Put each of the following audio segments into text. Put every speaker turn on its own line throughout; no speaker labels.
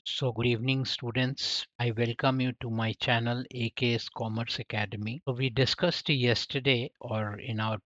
So good evening students. I welcome you to my channel AKS Commerce Academy. So we discussed yesterday or in our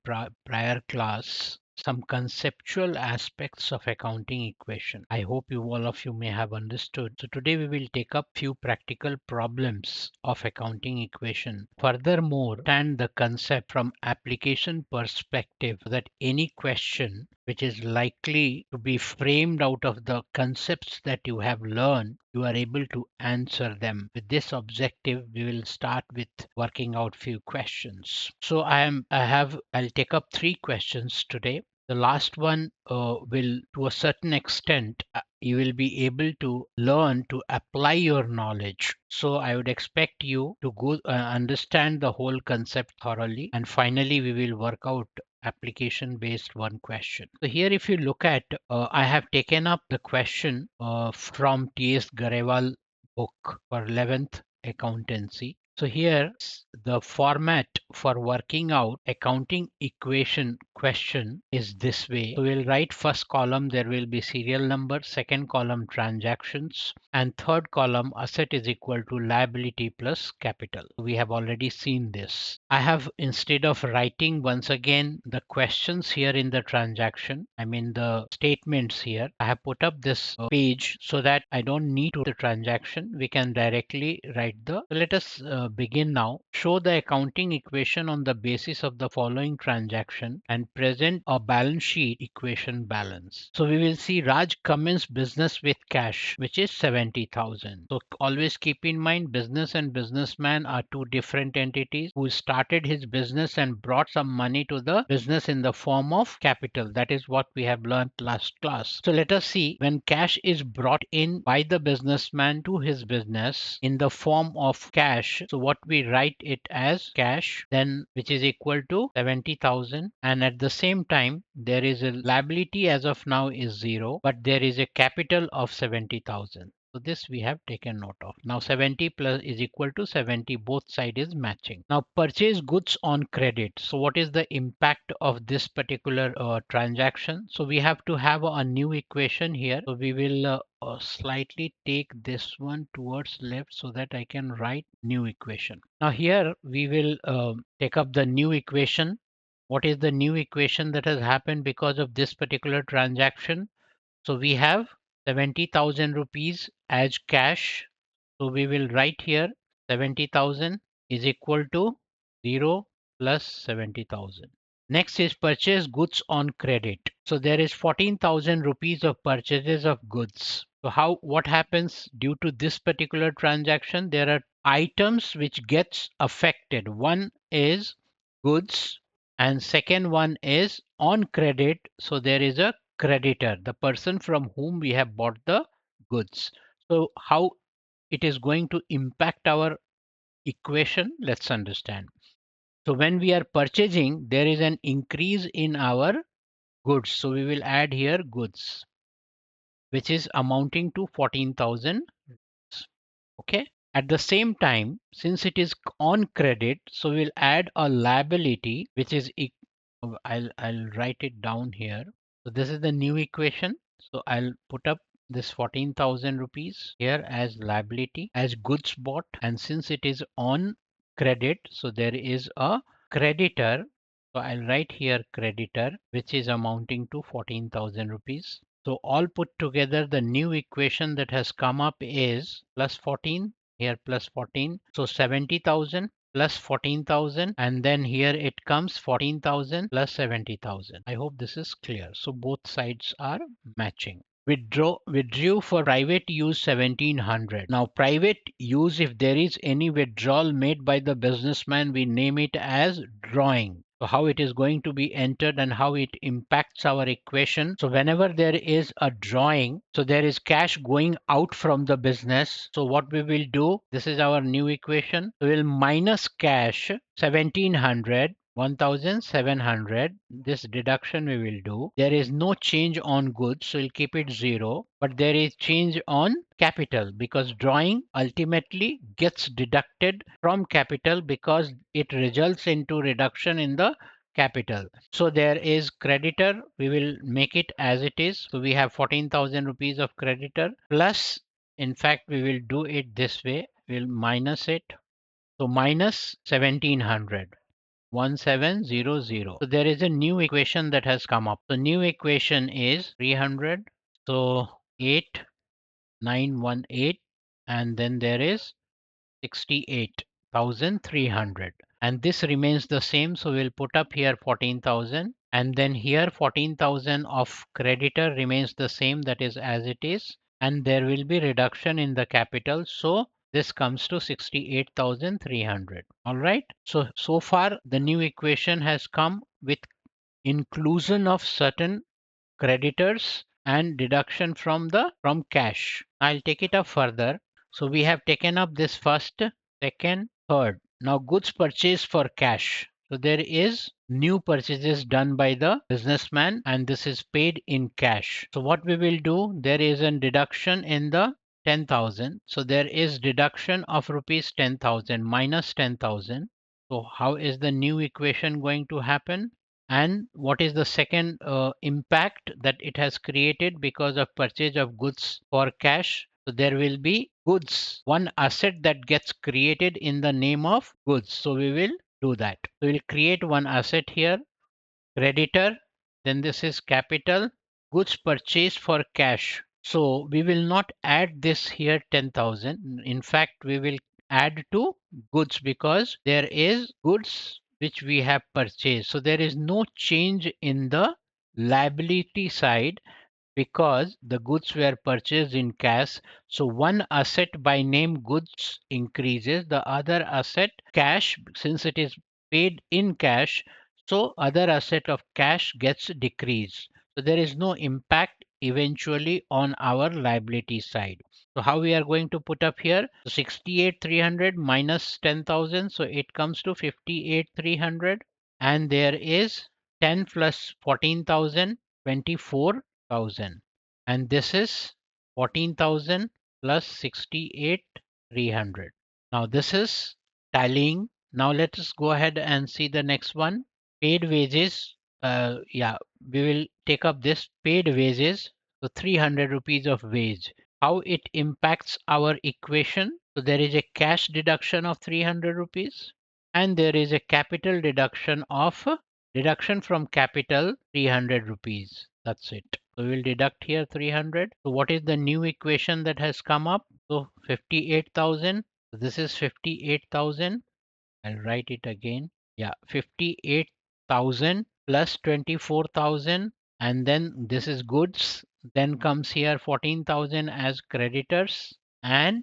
prior class some conceptual aspects of accounting equation. I hope you all of you may have understood. So today we will take up few practical problems of accounting equation. Furthermore, understand the concept from application perspective so that any question which is likely to be framed out of the concepts that you have learned, you are able to answer them. With this objective, we will start with working out few questions. So I'll take up three questions today. The last one will, to a certain extent, you will be able to learn to apply your knowledge. So I would expect you to go understand the whole concept thoroughly, and finally we will work out application based one question. So here if you look at, I have taken up the question from T.S. Garewal book for 11th accountancy. So here the format for working out accounting equation question is this way. So we'll write first column, there will be serial number, second column transactions, and third column asset is equal to liability plus capital. We have already seen this. I have, instead of writing once again the questions here in the transaction, I mean the statements here, I have put up this page so that I don't need to the transaction. We can directly write the. So let us begin now. Show the accounting equation on the basis of the following transaction and present a balance sheet equation balance. So we will see Raj commenced business with cash, which is 70,000. So always keep in mind business and businessman are two different entities who started his business and brought some money to the business in the form of capital. That is what we have learned last class. So let us see, when cash is brought in by the businessman to his business in the form of cash, so what we write it as cash, then which is equal to 70,000, and at the same time there is a liability as of now is 0, but there is a capital of 70,000. So this we have taken note of. Now 70 plus is equal to 70, both side is matching. Now purchase goods on credit. So what is the impact of this particular transaction? So we have to have a new equation here. So we will slightly take this one towards left so that I can write new equation. Now here we will take up the new equation. What is the new equation that has happened because of this particular transaction? So we have 70,000 rupees as cash. So we will write here 70,000 is equal to 0 plus 70,000. Next is purchase goods on credit. So there is 14,000 rupees of purchases of goods. So what happens due to this particular transaction? There are items which gets affected. One is goods and second one is on credit. So there is a creditor, the person from whom we have bought the goods. So how it is going to impact our equation, let's understand. So when we are purchasing, there is an increase in our goods. So we will add here goods, which is amounting to 14,000. Okay. At the same time, since it is on credit, so we'll add a liability, which is, I'll write it down here. So this is the new equation. So I'll put up this 14,000 rupees here as liability, as goods bought. And since it is on credit, so there is a creditor. So I'll write here creditor, which is amounting to 14,000 rupees. So all put together, the new equation that has come up is plus 14, here plus 14. So 70,000 plus 14,000, and then here it comes 14,000 plus 70,000. I hope this is clear. So both sides are matching. Withdrew for private use 1700. Now private use, if there is any withdrawal made by the businessman, we name it as drawing. So how it is going to be entered and how it impacts our equation. So whenever there is a drawing, so there is cash going out from the business. So what we will do, this is our new equation. We will minus cash 1700, 1700. This deduction we will do. There is no change on goods, so we'll keep it 0, but there is change on capital because drawing ultimately gets deducted from capital because it results into reduction in the capital. So there is creditor, we will make it as it is. So we have 14,000 rupees of creditor plus In fact, we will do it this way. We'll minus it. So minus 1700. 1700. So there is a new equation that has come up. The new equation is 300. So 8918, and then there is 68,300. And this remains the same. So we'll put up here 14,000, and then here 14,000 of creditor remains the same, that is as it is. And there will be reduction in the capital. So this comes to 68,300. All right. So far the new equation has come with inclusion of certain creditors and deduction from cash. I'll take it up further. So we have taken up this first, second, third. Now goods purchased for cash. So there is new purchases done by the businessman, and this is paid in cash. So what we will do, there is a deduction in the 10,000. So there is deduction of rupees 10,000 minus 10,000. So how is the new equation going to happen? And what is the second impact that it has created because of purchase of goods for cash? So there will be goods, one asset that gets created in the name of goods. So we will do that. So we'll create one asset here, creditor, then this is capital, goods purchased for cash. So we will not add this here 10,000. In fact, we will add to goods because there is goods which we have purchased. So there is no change in the liability side because the goods were purchased in cash. So one asset by name goods increases, the other asset cash, since it is paid in cash, so other asset of cash gets decreased. So there is no impact eventually on our liability side. So how we are going to put up here? So 68,300 minus 10,000. So it comes to 58,300. And there is 10 plus 14,000, 24,000. And this is 14,000 plus 68,300. Now this is tallying. Now let us go ahead and see the next one. Paid wages. Yeah, we will take up this paid wages. So 300 rupees of wage. How it impacts our equation? So there is a cash deduction of 300 rupees, and there is a capital deduction from capital 300 rupees. That's it. So we'll deduct here 300. So what is the new equation that has come up? So 58,000. So this is 58,000. I'll write it again. Yeah, 58,000 plus 24,000, and then this is goods. Then comes here 14,000 as creditors and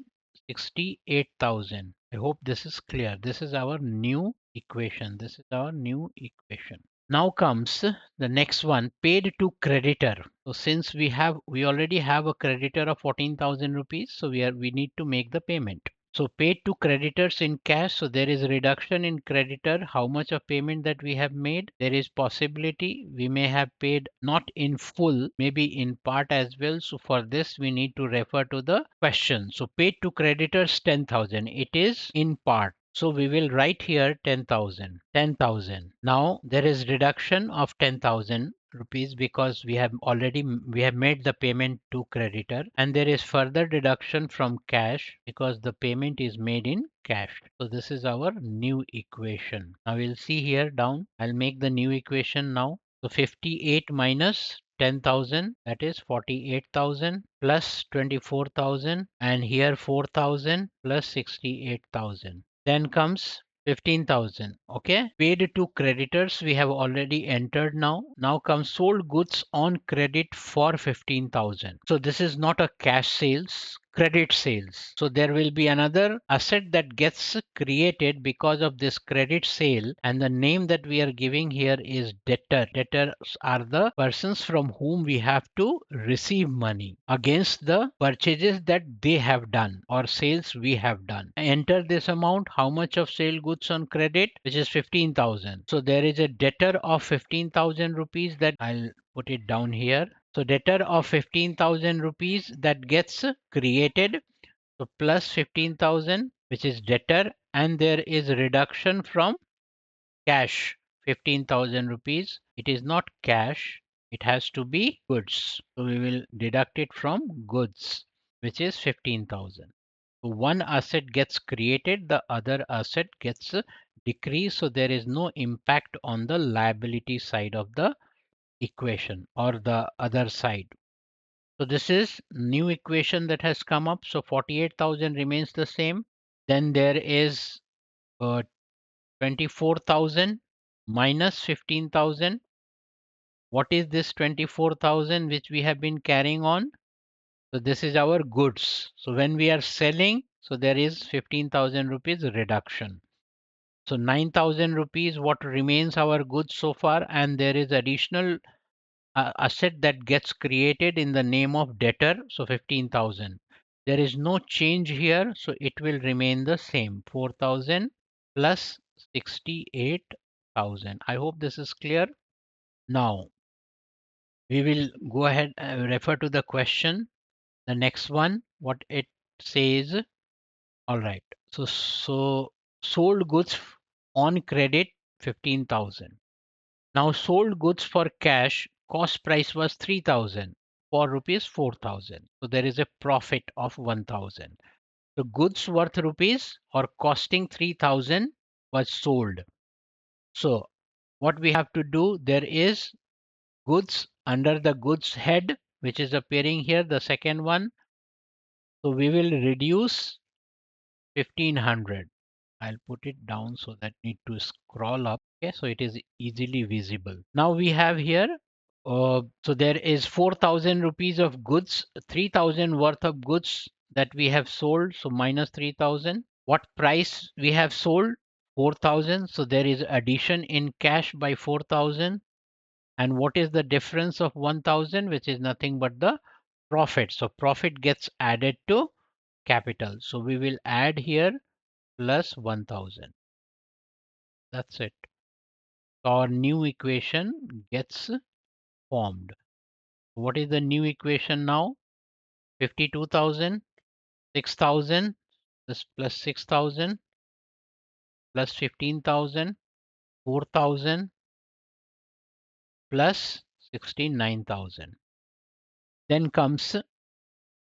68,000. I hope this is clear. This is our new equation. This is our new equation. Now comes the next one, paid to creditor. So since we already have a creditor of 14,000 rupees, so we need to make the payment. So paid to creditors in cash. So there is a reduction in creditor. How much of payment that we have made? There is possibility we may have paid not in full, maybe in part as well. So for this, we need to refer to the question. So paid to creditors 10,000. It is in part. So we will write here 10,000. 10,000. Now there is reduction of 10,000 rupees because we have made the payment to creditor, and there is further deduction from cash because the payment is made in cash. So this is our new equation. Now we'll see here down. I'll make the new equation now. So 58 minus 10,000, that is 48,000 plus 24,000, and here 4,000 plus 68,000. Then comes 15,000. Okay, paid to creditors we have already entered. Now comes sold goods on credit for 15,000. So this is not a cash sales, credit sales. So there will be another asset that gets created because of this credit sale, and the name that we are giving here is debtor. Debtors are the persons from whom we have to receive money against the purchases that they have done or sales we have done. Enter this amount, how much of sale goods on credit, which is 15,000. So there is a debtor of 15,000 rupees that I'll put it down here. So debtor of 15,000 rupees that gets created. So plus 15,000, which is debtor, and there is a reduction from cash, 15,000 rupees. It is not cash, it has to be goods. So we will deduct it from goods. which is 15,000. So one asset gets created, the other asset gets decreased. So there is no impact on the liability side of the equation or the other side. So this is new equation that has come up. So 48,000 remains the same. Then there is 24,000 minus 15,000. What is this 24,000 which we have been carrying on? So this is our goods. So when we are selling, so there is 15,000 rupees reduction. So 9,000 rupees what remains our goods so far, and there is additional asset that gets created in the name of debtor, so 15,000. There is no change here, so it will remain the same, 4,000 plus 68,000. I hope this is clear. Now we will go ahead and refer to the question. The next one, what it says. All right. So sold goods on credit 15,000. Now sold goods for cash, cost price was 3,000, for rupees 4,000. So there is a profit of 1,000. The goods worth rupees or costing 3,000 was sold. So what we have to do, there is goods under the goods head, which is appearing here, the second one. So we will reduce 1,500. I'll put it down so that need to scroll up. Okay, so it is easily visible. Now we have here, so there is 4,000 rupees of goods, 3,000 worth of goods that we have sold. So minus 3,000. What price we have sold? 4,000. So there is addition in cash by 4,000. And what is the difference of 1,000, which is nothing but the profit. So profit gets added to capital. So we will add here plus 1,000. That's it. So our new equation gets formed. What is the new equation now? 52,000, 6,000, this plus 6,000, plus 15,000, 4,000, plus 69,000. Then comes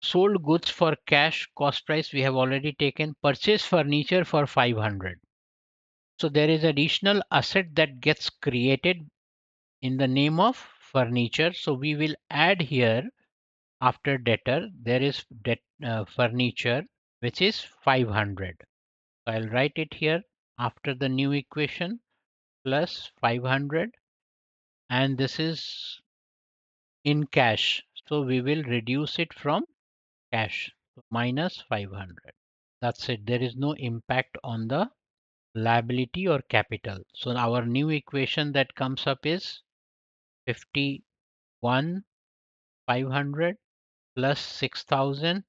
sold goods for cash, cost price we have already taken. Purchase furniture for 500. So there is additional asset that gets created in the name of furniture. So we will add here after debtor, there is furniture, which is 500. So I'll write it here after the new equation plus 500, and this is in cash. So we will reduce it from cash, so minus 500. That's it. There is no impact on the liability or capital. So our new equation that comes up is 51 500 plus 6,000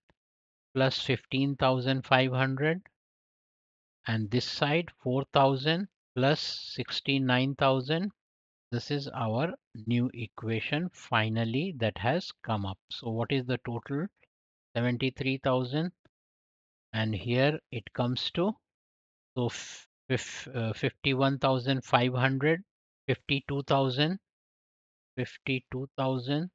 plus 15,500, and this side 4,000 plus 69,000. This is our new equation finally that has come up. So what is the total? 73,000, and here it comes to, so 51,500, 52,000, 52,000,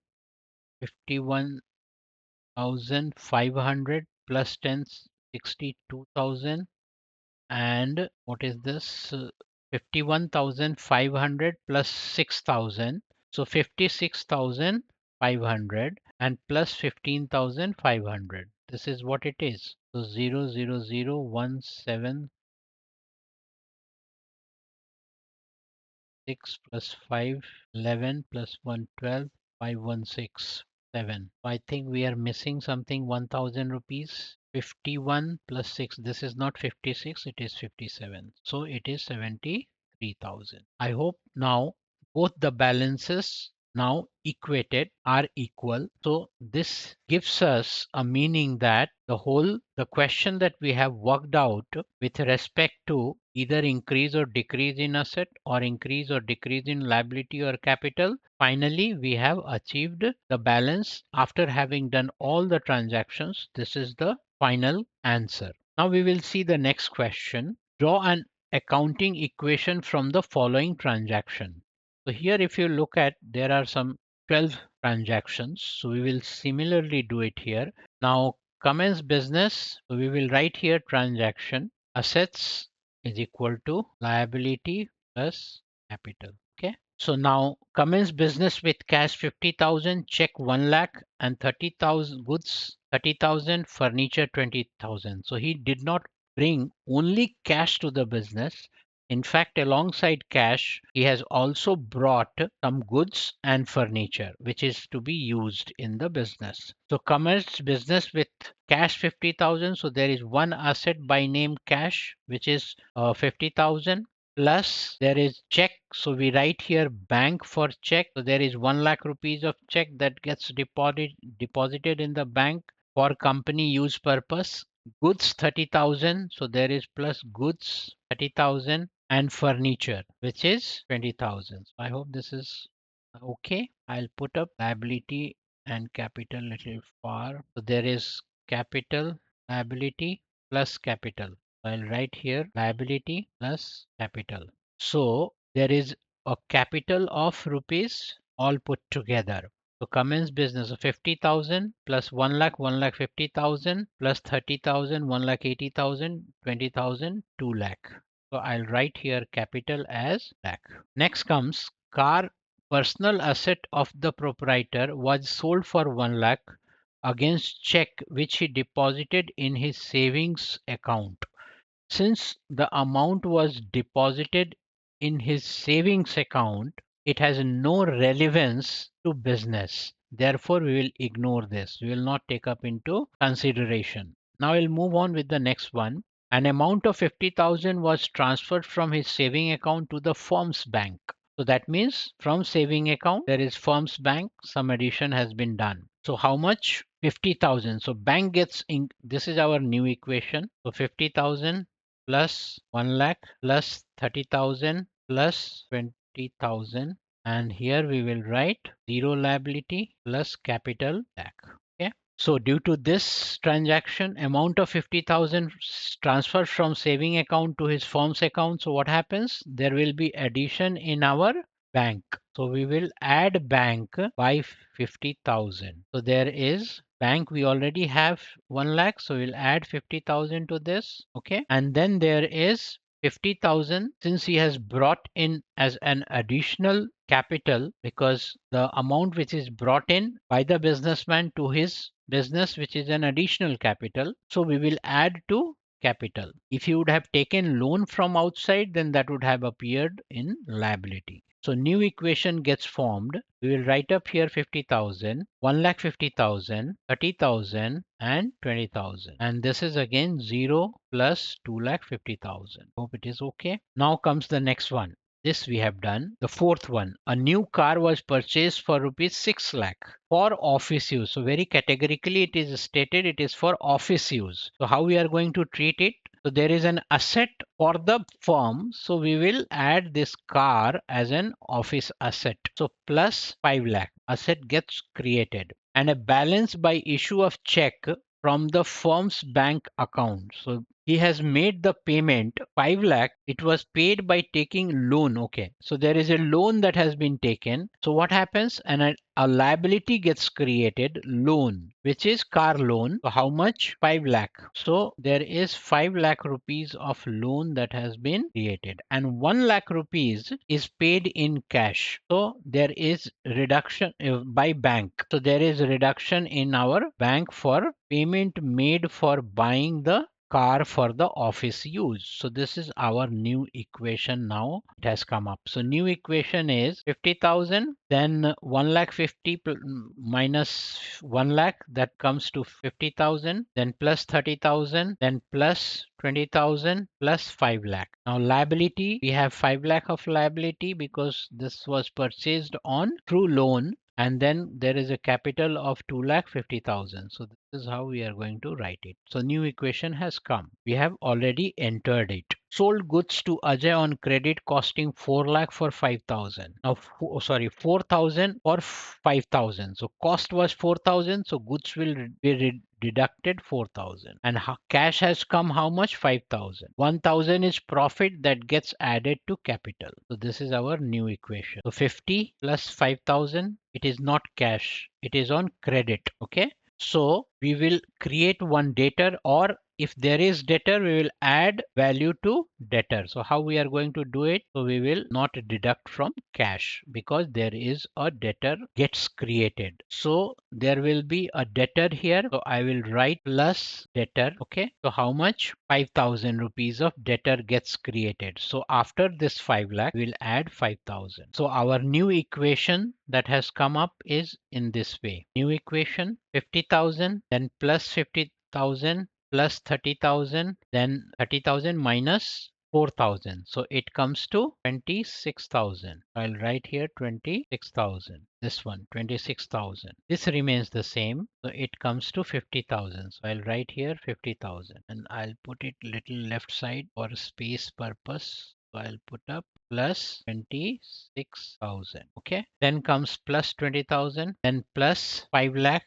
51,500 plus 10, 62,000. And what is this? 51,500 plus 6,000. So 56,500 and plus 15,500. This is what it is. So 0,00,017 6 plus 5, 11 plus 1, 12, 516, 7. So I think we are missing something, 1,000 rupees. 51 plus 6. This is not 56, it is 57. So it is 73,000. I hope now both the balances now equated are equal. So this gives us a meaning that the question that we have worked out with respect to either increase or decrease in asset or increase or decrease in liability or capital, finally we have achieved the balance after having done all the transactions. This is the final answer. Now we will see the next question. Draw an accounting equation from the following transaction. So here if you look at, there are some 12 transactions. So we will similarly do it here. Now commence business, so we will write here transaction. Assets is equal to liability plus capital. Okay. So now commence business with cash 50,000, check 1 lakh, and 30,000 goods 30,000, furniture 20,000. So he did not bring only cash to the business. In fact, alongside cash, he has also brought some goods and furniture, which is to be used in the business. So commence business with cash 50,000. So there is one asset by name cash, which is 50,000. Plus there is check. So we write here bank for check. So there is 1 lakh rupees of check that gets deposited in the bank for company use purpose. Goods 30,000. So there is plus goods 30,000 and furniture, which is 20,000. So I hope this is okay. I'll put up liability and capital little far. So there is capital, liability plus capital. I'll write here liability plus capital. So there is a capital of rupees all put together. So commence business of 50,000 plus 1 lakh, 1 lakh 50,000 plus 30,000, 1 lakh 80,000, 20,000, 2 lakh. So I'll write here capital as lakh. Next comes car. Personal asset of the proprietor was sold for 1 lakh against check which he deposited in his savings account. Since the amount was deposited in his savings account, it has no relevance to business. Therefore, we will ignore this. We will not take up into consideration. Now we'll move on with the next one. An amount of 50,000 was transferred from his saving account to the firm's bank. So that means from saving account, there is firm's bank, some addition has been done. So how much? 50,000. So bank gets in, this is our new equation. So 50,000 plus 1 lakh plus 30,000 plus 20,000, and here we will write zero liability plus capital lakh. Okay. So due to this transaction, amount of 50,000 transferred from saving account to his firm's account. So what happens? There will be addition in our bank. So we will add bank by 50,000. So there is bank, we already have 1 lakh. So we'll add 50,000 to this. Okay. And then there is 50,000 since he has brought in as an additional capital, because the amount which is brought in by the businessman to his business, which is an additional capital. So we will add to capital. If you would have taken loan from outside, then that would have appeared in liability. So new equation gets formed. We will write up here 50,000, 1 lakh 50,000, 30,000 and 20,000. And this is again 0 plus 2 lakh 50,000. Hope it is okay. Now comes the next one. This we have done. The fourth one, a new car was purchased for rupees 6 lakh for office use. So very categorically it is stated it is for office use. So how we are going to treat it? So there is an asset for the firm. So we will add this car as an office asset. So plus 5 lakh asset gets created, and a balance by issue of check from the firm's bank account. So he has made the payment 5 lakh. It was paid by taking loan. Okay. So there is a loan that has been taken. So what happens? And a liability gets created, loan, which is car loan. So how much? 5 lakh. So there is 5 lakh rupees of loan that has been created, and 1 lakh rupees is paid in cash. So there is reduction by bank. So there is reduction in our bank for payment made for buying the car for the office use. So this is our new equation. Now it has come up. So new equation is 50,000, then 1 lakh 50 minus 1 lakh, that comes to 50,000, then plus 30,000, then plus 20,000 plus 5 lakh. Now liability, we have 5 lakh of liability because this was purchased on through loan, and then there is a capital of 2 lakh 50,000. So this is how we are going to write it. So new equation has come. We have already entered it. Sold goods to Ajay on credit costing 4 lakh for 5,000. Now, 4,000 or 5,000. So cost was 4,000. So goods will be deducted 4,000. And cash has come how much? 5,000. 1,000 is profit that gets added to capital. So this is our new equation. So 50 plus 5,000. It is not cash. It is on credit. Okay. So we will create one debtor, or if there is debtor, we will add value to debtor. So how we are going to do it? So we will not deduct from cash because there is a debtor gets created. So there will be a debtor here. So I will write plus debtor. Okay. So how much? 5,000 rupees of debtor gets created. So after this 5 lakh, we'll add 5,000. So our new equation that has come up is in this way. New equation 50,000, then plus 50,000 plus 30,000, then 30,000 minus 4,000. So it comes to 26,000. I'll write here 26,000. This one 26,000. This remains the same. So it comes to 50,000. So I'll write here 50,000 and I'll put it little left side for space purpose. So I'll put up plus 26,000. Okay. Then comes plus 20,000, then plus 5 lakh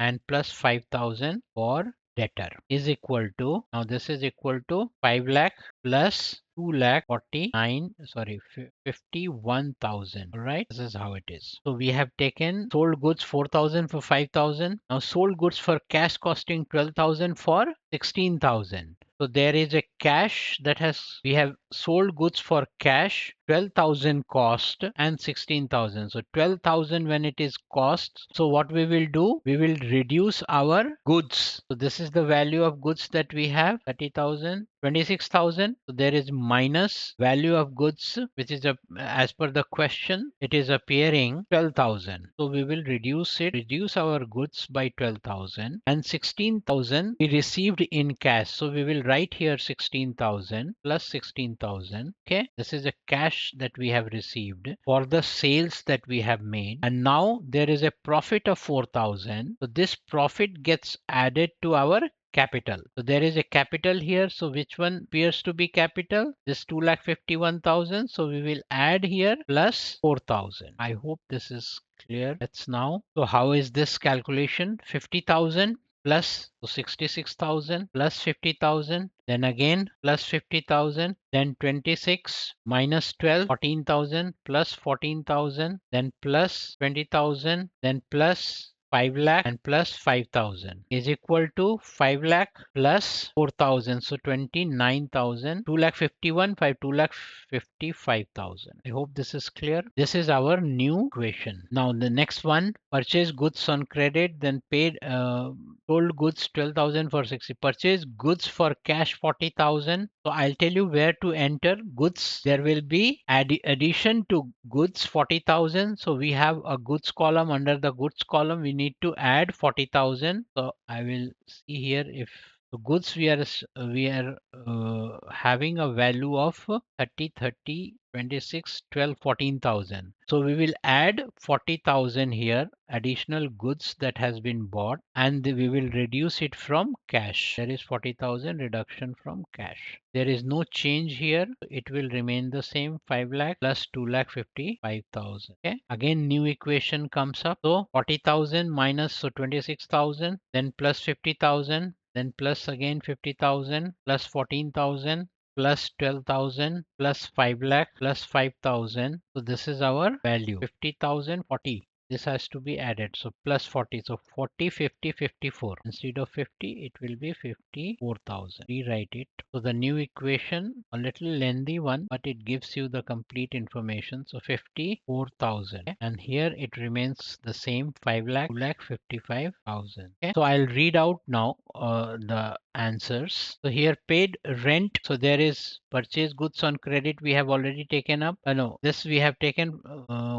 and plus 5,000 for debtor is equal to, now this is equal to 5 lakh plus 2 lakh 49, sorry, 51,000. All right, this is how it is. So we have taken sold goods 4,000 for 5,000. Now sold goods for cash costing 12,000 for 16,000. So there is a cash that we have sold goods for cash 12,000 cost and 16,000. So 12,000 when it is cost. So what we will do? We will reduce our goods. So this is the value of goods that we have 30,000, 26,000. So there is minus value of goods, which is as per the question, it is appearing 12,000. So we will reduce our goods by 12,000 and 16,000 we received in cash. So we will write here 16,000 plus 16,000. Okay. This is a cash that we have received for the sales that we have made. And now there is a profit of 4,000. So this profit gets added to our capital. So there is a capital here. So which one appears to be capital? This 2,51,000. So we will add here plus 4,000. I hope this is clear. Let's now. So how is this calculation? 50,000 plus, so 66,000 plus 50,000, then again plus 50,000, then 26 minus 12, 14,000 plus 14,000, then plus 20,000, then plus 5 lakh and plus 5,000 is equal to 5 lakh plus 4,000. So 29,000, 2 lakh 51, 2 lakh 55,000. I hope this is clear. This is our new equation. Now the next one, purchase goods on credit, then paid, sold goods 12,000 for 60. Purchase goods for cash 40,000. So I'll tell you where to enter goods. There will be addition to goods 40,000. So we have a goods column. Under the goods column, we need to add 40,000. So I will see here if the goods we are having a value of 30, 30, 26, 12, 14,000. So we will add 40,000 here, additional goods that has been bought, and we will reduce it from cash. There is 40,000 reduction from cash. There is no change here. It will remain the same, 5 lakh plus 2 lakh 55,000. Okay. Again, new equation comes up. So 40,000 minus, so 26,000, then plus 50,000, then plus again 50,000 plus 14,000 plus 12,000 plus 5 lakh plus 5,000. So this is our value 50,000, 40. This has to be added. So plus 40. So 40, 50, 54. Instead of 50, it will be 54,000. Rewrite it. So the new equation, a little lengthy one, but it gives you the complete information. So 54,000. Okay? And here it remains the same, 5 lakh, 2 lakh 55,000. Okay? So I'll read out now the answers. So here paid rent. So there is purchase goods on credit. We have already taken up. No, this we have taken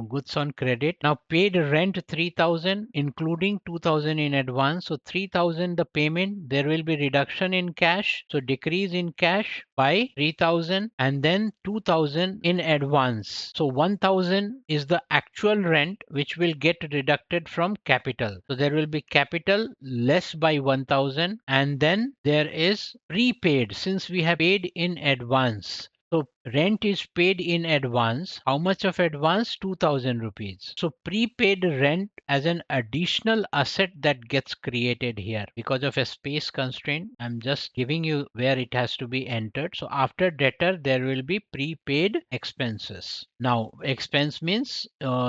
goods on credit. Now paid rent 3,000 including 2,000 in advance. So 3,000 the payment. There will be reduction in cash. So decrease in cash by 3,000 and then 2,000 in advance. So 1,000 is the actual rent which will get deducted from capital. So there will be capital less by 1,000 and then there is prepaid since we have paid in advance. So rent is paid in advance. How much of advance? 2000 rupees. So prepaid rent as an additional asset that gets created here. Because of a space constraint, I'm just giving you where it has to be entered. So after debtor, there will be prepaid expenses. Now, expense means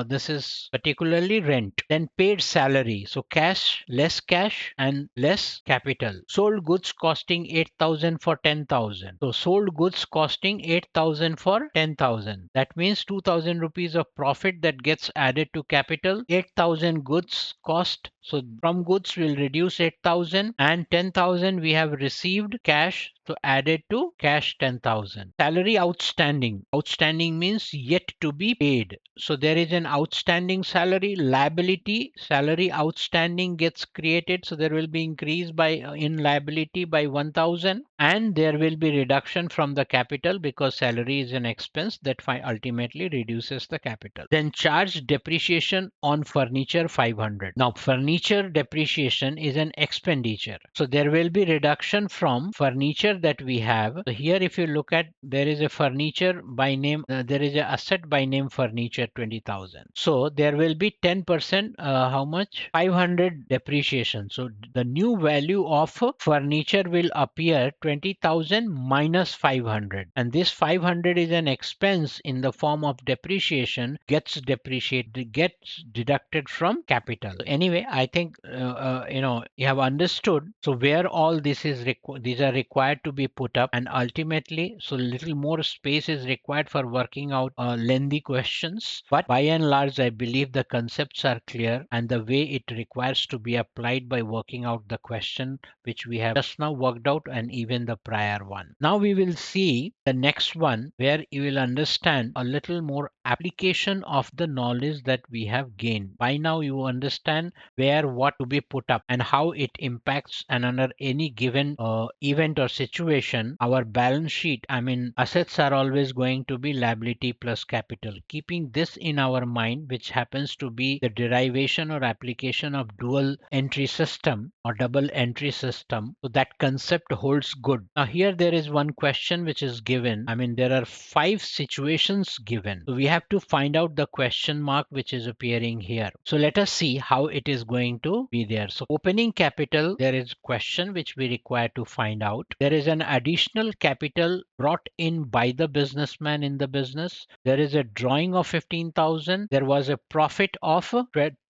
this is particularly rent. Then paid salary. So cash, less cash and less capital. Sold goods costing 8,000 for 10,000. So sold goods costing 8,000 for 10,000. That means 2,000 rupees of profit that gets added to capital. 8,000 goods cost. So from goods we'll reduce 8,000 and 10,000 we have received cash. So added to cash 10,000. Salary outstanding. Outstanding means yet to be paid. So there is an outstanding salary. Liability, salary outstanding gets created. So there will be increase by in liability by 1,000 and there will be reduction from the capital because salary is an expense that ultimately reduces the capital. Then charge depreciation on furniture 500. Now furniture depreciation is an expenditure. So there will be reduction from furniture that we have. So here if you look at, there is a furniture by name, there is a asset by name furniture 20,000. So there will be 10%, how much? 500 depreciation. So the new value of furniture will appear 20,000 minus 500. And this 500 is an expense in the form of depreciation, gets depreciated, gets deducted from capital. So anyway, I think you have understood. So where all this is these are required to be put up, and ultimately, so little more space is required for working out lengthy questions. But by and large, I believe the concepts are clear and the way it requires to be applied by working out the question which we have just now worked out and even the prior one. Now we will see the next one where you will understand a little more application of the knowledge that we have gained. By now you understand where what to be put up and how it impacts, and under any given event or situation, our balance sheet, I mean assets are always going to be liability plus capital. Keeping this in our mind, which happens to be the derivation or application of dual entry system or double entry system, so that concept holds good. Now here there is one question which is given. I mean there are 5 situations given. So we have to find out the question mark which is appearing here. So let us see how it is going to be there. So opening capital, there is question which we require to find out. There is an additional capital brought in by the businessman in the business. There is a drawing of 15,000. There was a profit of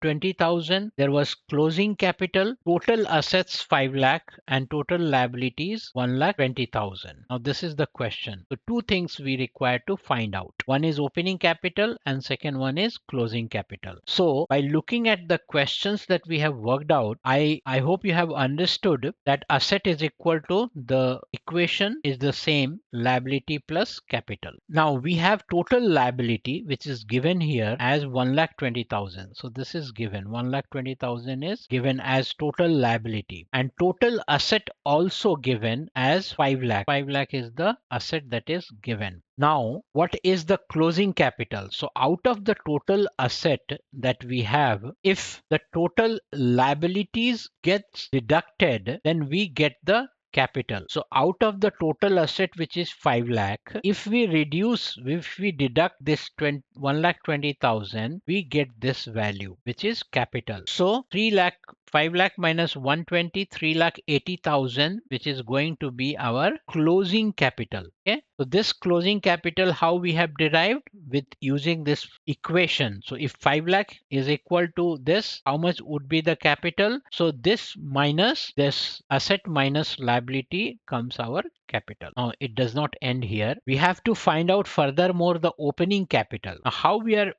20,000. There was closing capital, total assets 5 lakh and total liabilities 1,20,000. Now this is the question. So two things we require to find out. One is opening capital and second one is closing capital. So by looking at the questions that we have worked out, I hope you have understood that asset is equal to, the equation is the same, liability plus capital. Now we have total liability which is given here as 1,20,000. So this is given, 1,20,000 is given as total liability, and total asset also given as 5 lakh. 5 lakh is the asset that is given. Now what is the closing capital? So out of the total asset that we have, if the total liabilities gets deducted, then we get the capital. So out of the total asset which is 5 lakh, if we deduct this 1,20,000, we get this value which is capital. So 3 lakh, 5 lakh minus 120, 3,80,000, which is going to be our closing capital. Okay. So this closing capital, how we have derived? With using this equation. So if 5 lakh is equal to this, how much would be the capital? So this minus this asset minus liability comes our capital. Now it does not end here. We have to find out furthermore the opening capital. Now how we are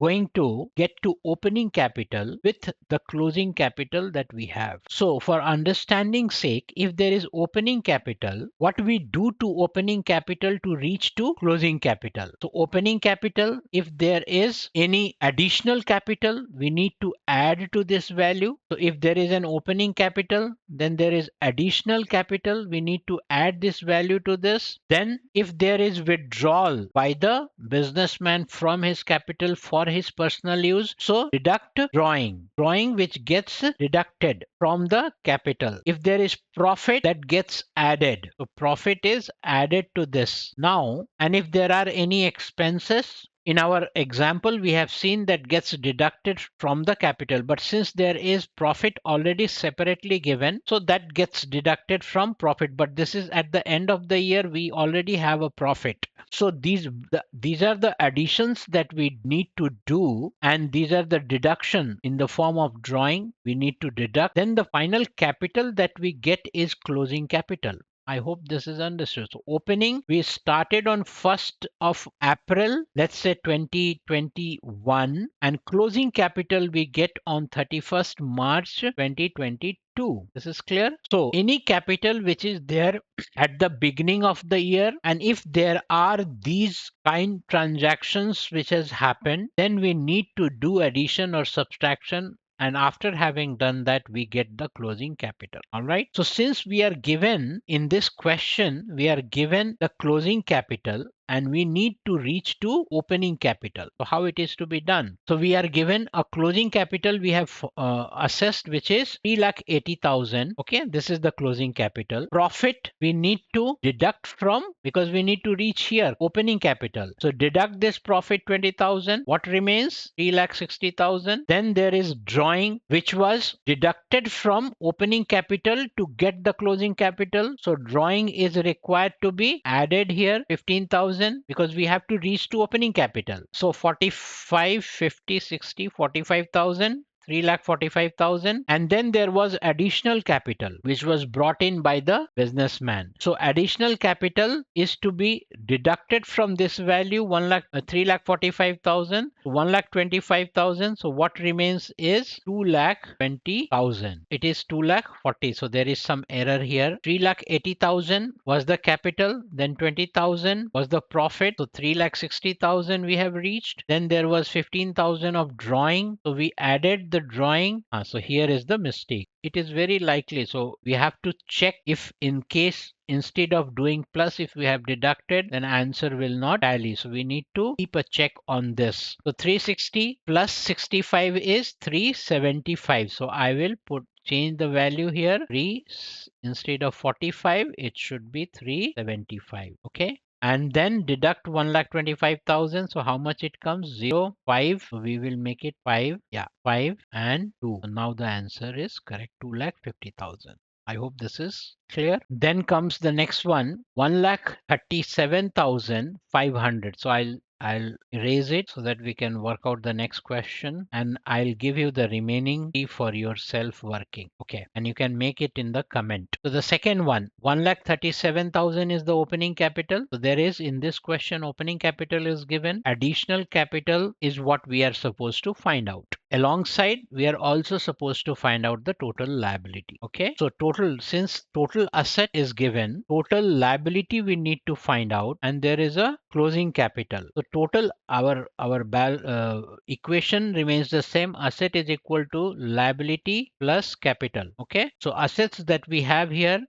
going to get to opening capital with the closing capital that we have. So for understanding sake, if there is opening capital, what we do to opening capital to reach to closing capital? So opening capital, if there is any additional capital, we need to add to this value. So if there is an opening capital, then there is additional capital, we need to add this value to this. Then if there is withdrawal by the businessman from his capital for his personal use, so deduct drawing which gets deducted from the capital. If there is profit, that gets added, so profit is added to this. this now, and if there are any expenses, in our example, we have seen that gets deducted from the capital, but since there is profit already separately given, so that gets deducted from profit. But this is at the end of the year, we already have a profit. So these are the additions that we need to do, and these are the deduction in the form of drawing we need to deduct. Then the final capital that we get is closing capital. I hope this is understood. So opening, we started on 1st of April, let's say 2021, and closing capital we get on 31st March 2022. This is clear. So any capital which is there at the beginning of the year, and if there are these kind transactions which has happened, then we need to do addition or subtraction, and after having done that we get the closing capital. All right, so since we are given in this question, we are given the closing capital and we need to reach to opening capital. So how it is to be done? So we are given a closing capital we have assessed, which is 3,80,000. Okay, this is the closing capital. Profit we need to deduct from, because we need to reach here opening capital. So deduct this profit 20,000. What remains? 3,60,000. Then there is drawing, which was deducted from opening capital to get the closing capital. So drawing is required to be added here, 15,000, because we have to reach to opening capital. So 45, 50, 60, 45,000. 3,45,000, and then there was additional capital which was brought in by the businessman. So additional capital is to be deducted from this value, 3,45,000, 1,25,000. So what remains is 2,20,000. It is 2,40,000. So there is some error here. 3,80,000 was the capital, then 20,000 was the profit. So 3,60,000 we have reached. Then there was 15,000 of drawing. So we added the drawing. So here is the mistake. It is very likely. So we have to check if in case instead of doing plus, if we have deducted, then answer will not tally. So we need to keep a check on this. So 360 plus 65 is 375. So I will change the value here. 3 instead of 45, it should be 375. Okay. And then deduct 1,25,000. So how much it comes? 0, 5. So we will make it 5. Yeah, 5 and 2. So now the answer is correct. 2,50,000. I hope this is clear. Then comes the next one, 1,37,500. So I'll erase it so that we can work out the next question, and I'll give you the remaining key for yourself working. Okay, and you can make it in the comment. So the second one, 1,37,000 is the opening capital. So there is in this question opening capital is given. Additional capital is what we are supposed to find out. Alongside, we are also supposed to find out the total liability. Okay, so since total asset is given, total liability we need to find out, and there is a closing capital. So total, our equation remains the same. Asset is equal to liability plus capital. Okay, so assets that we have here,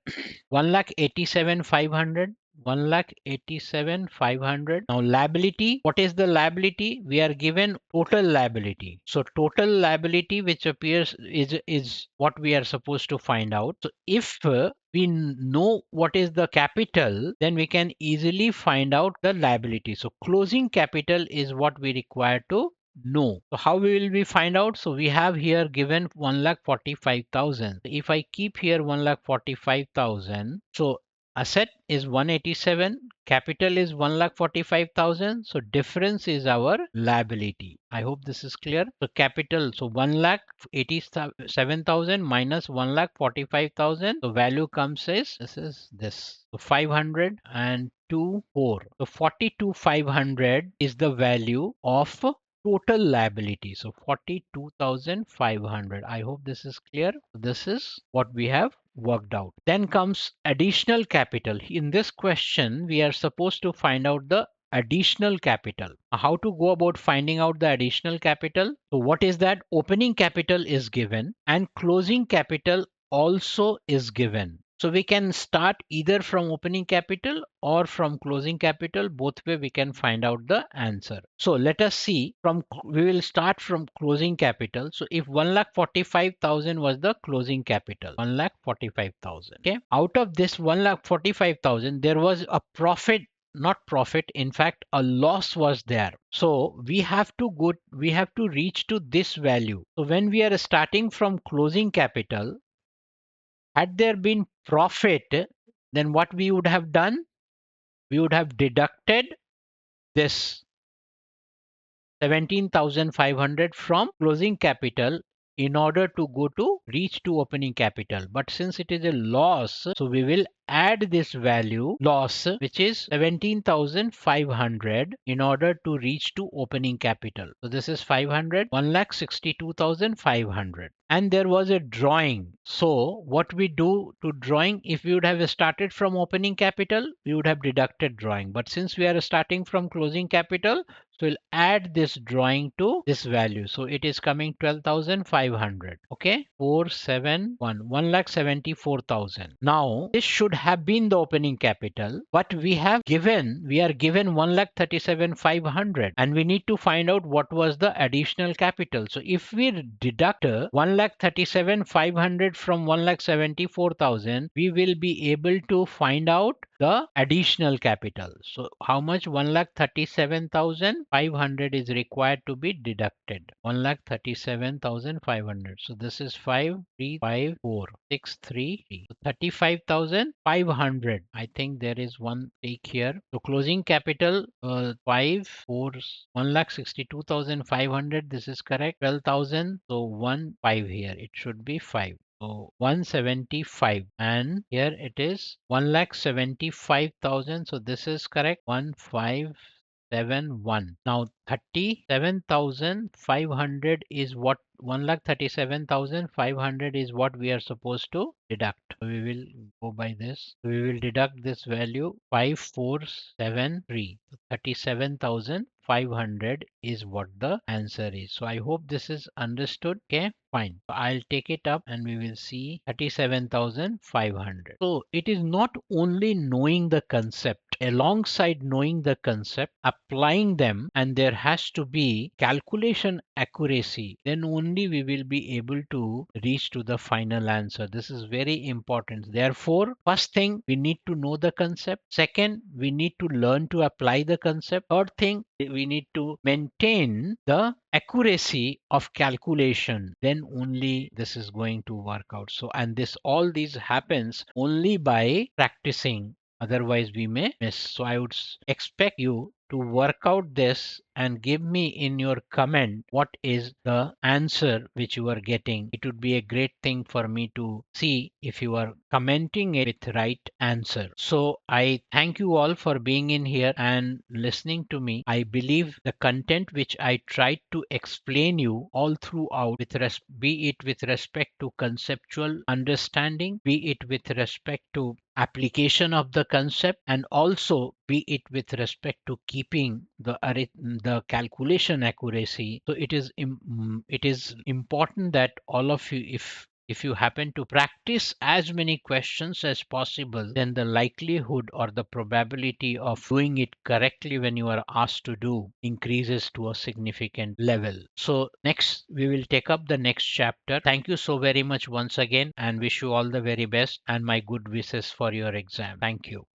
1,87,500. 1,87,500. Now liability, what is the liability? We are given total liability. So total liability which appears is what we are supposed to find out. So if we know what is the capital, then we can easily find out the liability. So closing capital is what we require to know. So how will we find out? So we have here given 1,45,000. If I keep here 1,45,000, so asset is 187, capital is 1,45,000. So difference is our liability. I hope this is clear. So capital, so 1,87,000 minus 1,45,000. The value comes as this is this. So 500 and 2, 4. So 42,500 is the value of total liability. So 42,500. I hope this is clear. This is what we have worked out. Then comes additional capital. In this question, we are supposed to find out the additional capital. How to go about finding out the additional capital? So what is that? Opening capital is given and closing capital also is given. So we can start either from opening capital or from closing capital. Both way we can find out the answer. So let us see, we will start from closing capital. So if 1,45,000 was the closing capital, 1,45,000. Okay. Out of this 1,45,000, there was a profit not profit, in fact a loss was there. So we have to reach to this value. So when we are starting from closing capital, had there been profit, then what we would have done, we would have deducted this 17,500 from closing capital in order to go to reach to opening capital. But since it is a loss, so we will add this value loss, which is 17,500, in order to reach to opening capital. So this is 500, 1,62,500. And there was a drawing. So what we do to drawing, if we would have started from opening capital, we would have deducted drawing. But since we are starting from closing capital, so we'll add this drawing to this value. So it is coming 12,500. Okay. 471, 1,74,000. Now this should have been the opening capital, but we are given 1,37,500, and we need to find out what was the additional capital. So if we deduct 1,37,500 from 1,74,000, we will be able to find out the additional capital. So how much? 1,37,500 is required to be deducted. 1,37,500. So this is 5,354,633. So 35,500. I think there is one take here. So closing capital 1,62,500. This is correct. 12,000. So 1 5 here. It should be 5. So 175, and here it is 1,75,000. So this is correct. 1,571. Now 37,500 is what, 1,37,500 is what we are supposed to deduct. So we will go by this. We will deduct this value 5,473. 37,500 is what the answer is. So I hope this is understood. Okay, fine. So I'll take it up and we will see 37,500. So it is not only knowing the concept. Alongside knowing the concept, applying them, and there has to be calculation accuracy, then only we will be able to reach to the final answer. This is very important. Therefore, first thing, we need to know the concept. Second, we need to learn to apply the concept. Third thing, we need to maintain the accuracy of calculation. Then only this is going to work out. So, and all these happens only by practicing. Otherwise we may miss. So I would expect you to work out this and give me in your comment what is the answer which you are getting. It would be a great thing for me to see if you are commenting it with right answer. So I thank you all for being in here and listening to me. I believe the content which I tried to explain you all throughout, be it with respect to conceptual understanding, be it with respect to application of the concept, and also be it with respect to keeping the calculation accuracy. So it is important that all of you, if you happen to practice as many questions as possible, then the likelihood or the probability of doing it correctly when you are asked to do increases to a significant level. So next, we will take up the next chapter. Thank you so very much once again, and wish you all the very best and my good wishes for your exam. Thank you.